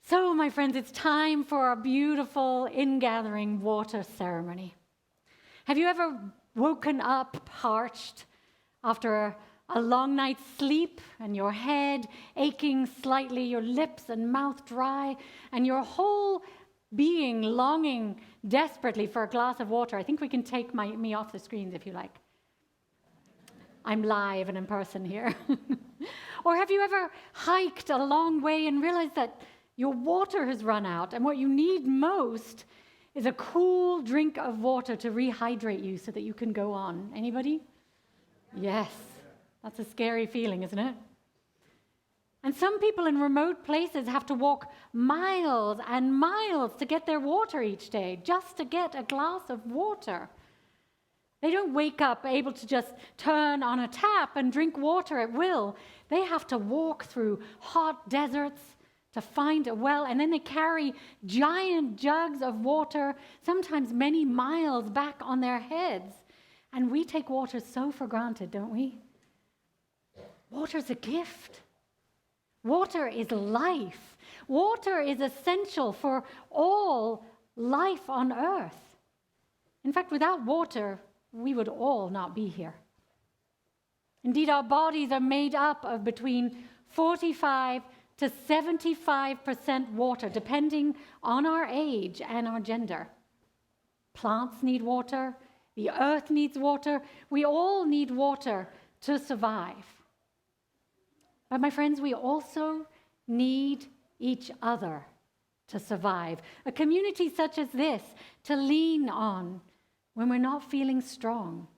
So, my friends, it's time for our beautiful ingathering water ceremony. Have you ever woken up parched after a long night's sleep and your head aching slightly, your lips and mouth dry, and your whole being longing desperately for a glass of water? I think we can take me off the screens if you like. I'm live and in person here. Or have you ever hiked a long way and realized that your water has run out, and what you need most is a cool drink of water to rehydrate you so that you can go on? Anybody? Yes. That's a scary feeling, isn't it? And some people in remote places have to walk miles and miles to get their water each day, just to get a glass of water. They don't wake up able to just turn on a tap and drink water at will. They have to walk through hot deserts to find a well, and then they carry giant jugs of water, sometimes many miles back on their heads. And we take water so for granted, don't we? Water's a gift. Water is life. Water is essential for all life on earth. In fact, without water, we would all not be here. Indeed, our bodies are made up of between 45 to 75% water, depending on our age and our gender. Plants need water. The earth needs water. We all need water to survive. But my friends, we also need each other to survive. A community such as this to lean on when we're not feeling strong,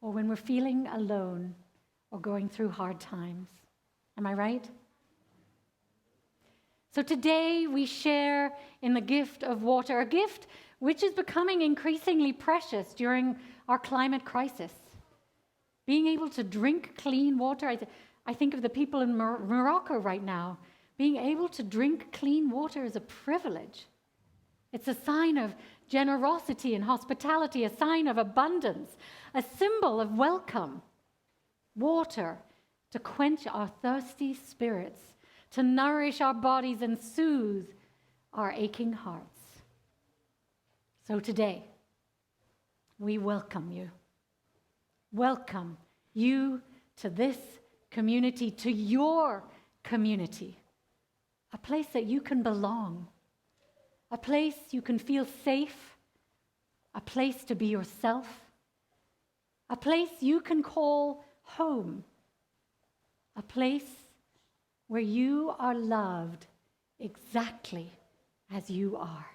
or when we're feeling alone, or going through hard times. Am I right? So today we share in the gift of water, a gift which is becoming increasingly precious during our climate crisis. Being able to drink clean water, I think of the people in Morocco right now. Being able to drink clean water is a privilege. It's a sign of generosity and hospitality, a sign of abundance, a symbol of welcome. Water to quench our thirsty spirits, to nourish our bodies and soothe our aching hearts. So today, we welcome you. Welcome you to this community, to your community, a place that you can belong, a place you can feel safe, a place to be yourself, a place you can call home, a place where you are loved exactly as you are.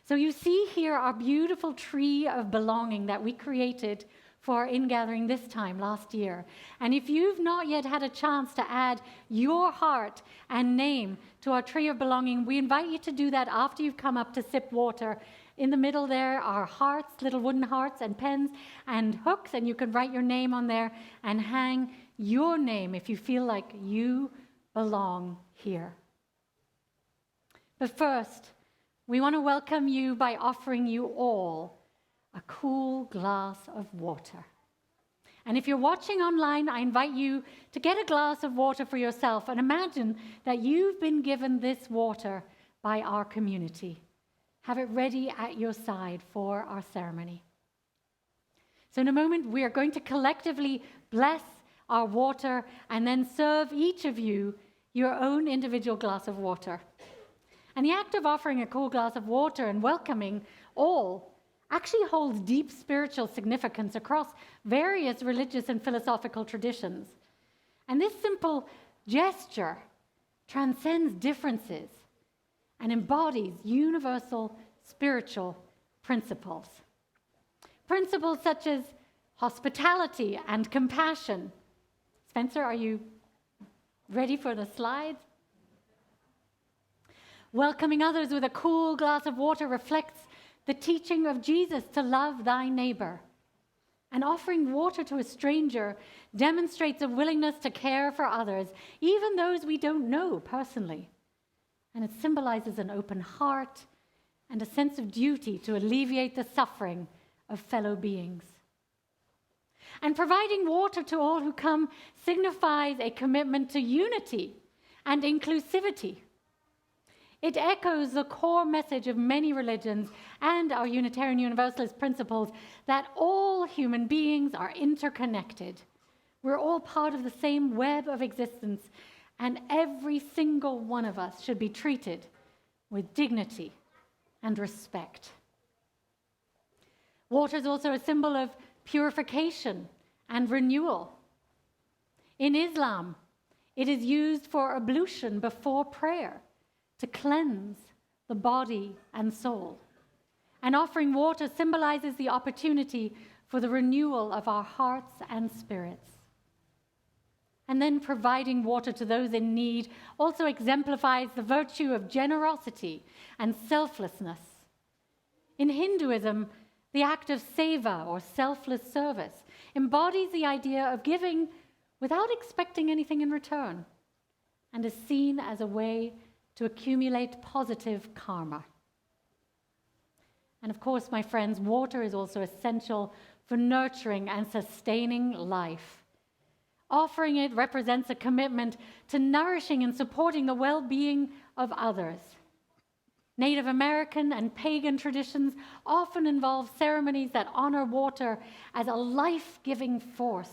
So you see here our beautiful tree of belonging that we created for our ingathering this time last year. And if you've not yet had a chance to add your heart and name to our tree of belonging, we invite you to do that after you've come up to sip water. In the middle there are hearts, little wooden hearts and pens and hooks, and you can write your name on there and hang your name if you feel like you belong here. But first, we want to welcome you by offering you all a cool glass of water. And if you're watching online, I invite you to get a glass of water for yourself and imagine that you've been given this water by our community. Have it ready at your side for our ceremony. So in a moment, we are going to collectively bless our water and then serve each of you your own individual glass of water. And the act of offering a cool glass of water and welcoming all actually holds deep spiritual significance across various religious and philosophical traditions. And this simple gesture transcends differences and embodies universal spiritual principles. Principles such as hospitality and compassion. Spencer, are you ready for the slides? Welcoming others with a cool glass of water reflects the teaching of Jesus to love thy neighbor. And offering water to a stranger demonstrates a willingness to care for others, even those we don't know personally. And it symbolizes an open heart and a sense of duty to alleviate the suffering of fellow beings. And providing water to all who come signifies a commitment to unity and inclusivity. It echoes the core message of many religions and our Unitarian Universalist principles that all human beings are interconnected. We're all part of the same web of existence, and every single one of us should be treated with dignity and respect. Water is also a symbol of purification and renewal. In Islam, it is used for ablution before prayer to cleanse the body and soul. And offering water symbolizes the opportunity for the renewal of our hearts and spirits. And then providing water to those in need also exemplifies the virtue of generosity and selflessness. In Hinduism, the act of seva, or selfless service, embodies the idea of giving without expecting anything in return, and is seen as a way to accumulate positive karma. And of course, my friends, water is also essential for nurturing and sustaining life. Offering it represents a commitment to nourishing and supporting the well-being of others. Native American and pagan traditions often involve ceremonies that honor water as a life-giving force,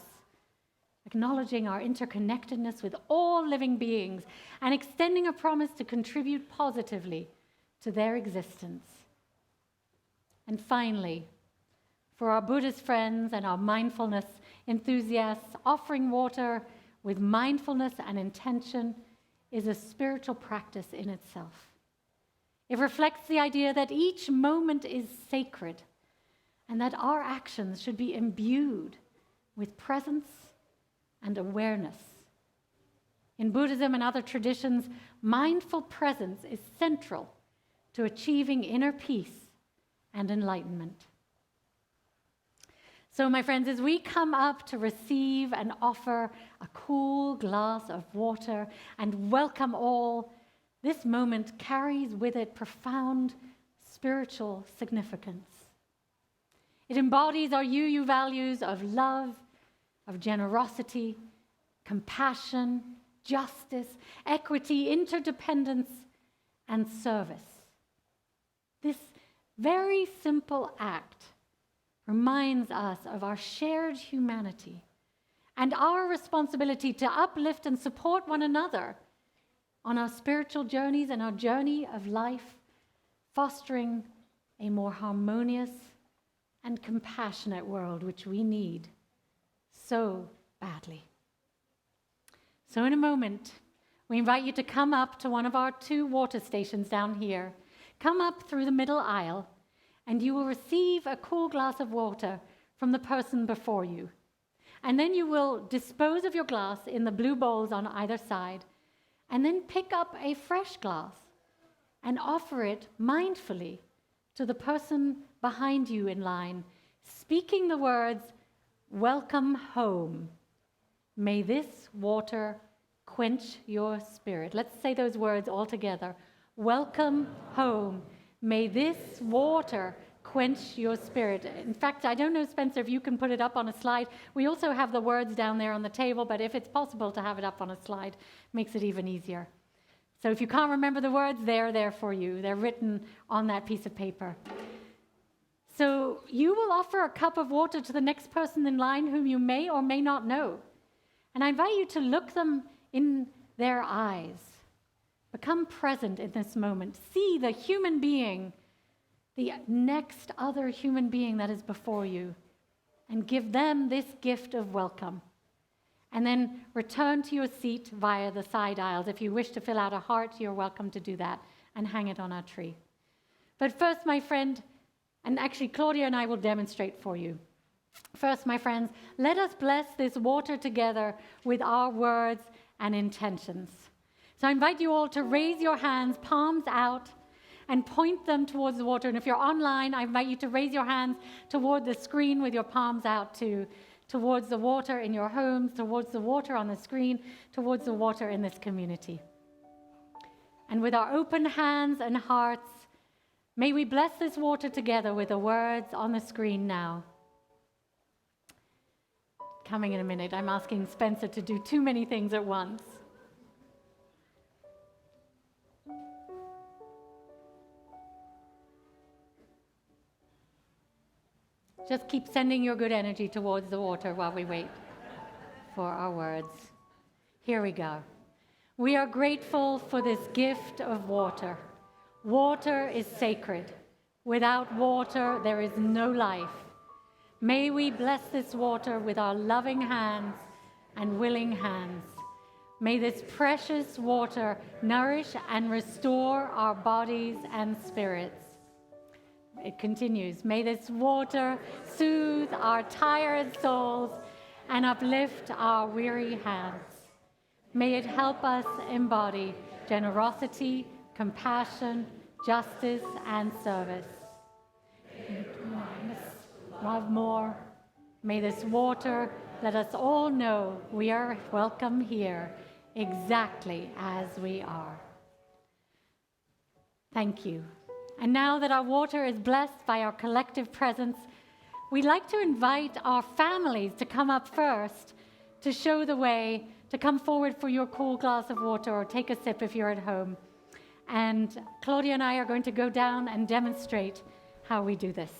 acknowledging our interconnectedness with all living beings and extending a promise to contribute positively to their existence. And finally, for our Buddhist friends and our mindfulness enthusiasts, offering water with mindfulness and intention is a spiritual practice in itself. It reflects the idea that each moment is sacred and that our actions should be imbued with presence and awareness. In Buddhism and other traditions, mindful presence is central to achieving inner peace and enlightenment. So, my friends, as we come up to receive and offer a cool glass of water and welcome all, this moment carries with it profound spiritual significance. It embodies our UU values of love, of generosity, compassion, justice, equity, interdependence, and service. This very simple act reminds us of our shared humanity and our responsibility to uplift and support one another on our spiritual journeys and our journey of life, fostering a more harmonious and compassionate world, which we need so badly. So in a moment, we invite you to come up to one of our 2 water stations down here. Come up through the middle aisle, and you will receive a cool glass of water from the person before you. And then you will dispose of your glass in the blue bowls on either side, and then pick up a fresh glass and offer it mindfully to the person behind you in line, speaking the words, "Welcome home. May this water quench your spirit." Let's say those words all together. Welcome home. May this water quench your spirit. In fact, I don't know, Spencer, if you can put it up on a slide. We also have the words down there on the table, but if it's possible to have it up on a slide, makes it even easier. So if you can't remember the words, they're there for you. They're written on that piece of paper. So you will offer a cup of water to the next person in line whom you may or may not know. And I invite you to look them in their eyes. Become present in this moment. See the human being, the next other human being that is before you, and give them this gift of welcome. And then return to your seat via the side aisles. If you wish to fill out a heart, you're welcome to do that and hang it on our tree. But first, my friend, and actually Claudia and I will demonstrate for you. First, my friends, let us bless this water together with our words and intentions. So I invite you all to raise your hands, palms out, and point them towards the water. And if you're online, I invite you to raise your hands toward the screen with your palms out too, towards the water in your homes, towards the water on the screen, towards the water in this community. And with our open hands and hearts, may we bless this water together with the words on the screen now. Coming in a minute. I'm asking Spencer to do too many things at once. Just keep sending your good energy towards the water while we wait for our words. Here we go. We are grateful for this gift of water. Water is sacred. Without water, there is no life. May we bless this water with our loving hands and willing hands. May this precious water nourish and restore our bodies and spirits. It continues. May this water soothe our tired souls and uplift our weary hands. May it help us embody generosity, compassion, justice, and service. Love more. May this water let us all know we are welcome here exactly as we are. Thank you. And now that our water is blessed by our collective presence, we'd like to invite our families to come up first to show the way, to come forward for your cool glass of water or take a sip if you're at home. And Claudia and I are going to go down and demonstrate how we do this.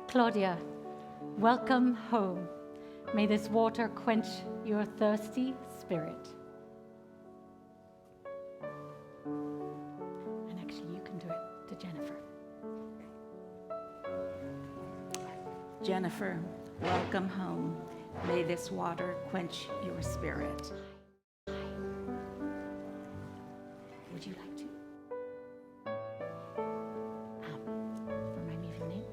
Claudia, welcome home. May this water quench your thirsty spirit. And actually, you can do it to Jennifer. Jennifer, welcome home. May this water quench your spirit. Would you like to? Remind me of your name.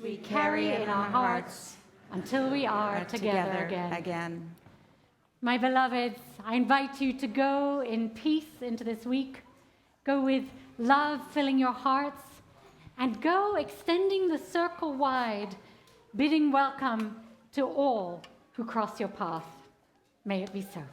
We carry in our hearts until we are together again. My beloveds, I invite you to go in peace into this week. Go with love filling your hearts, and go extending the circle wide, bidding welcome to all who cross your path. May it be so.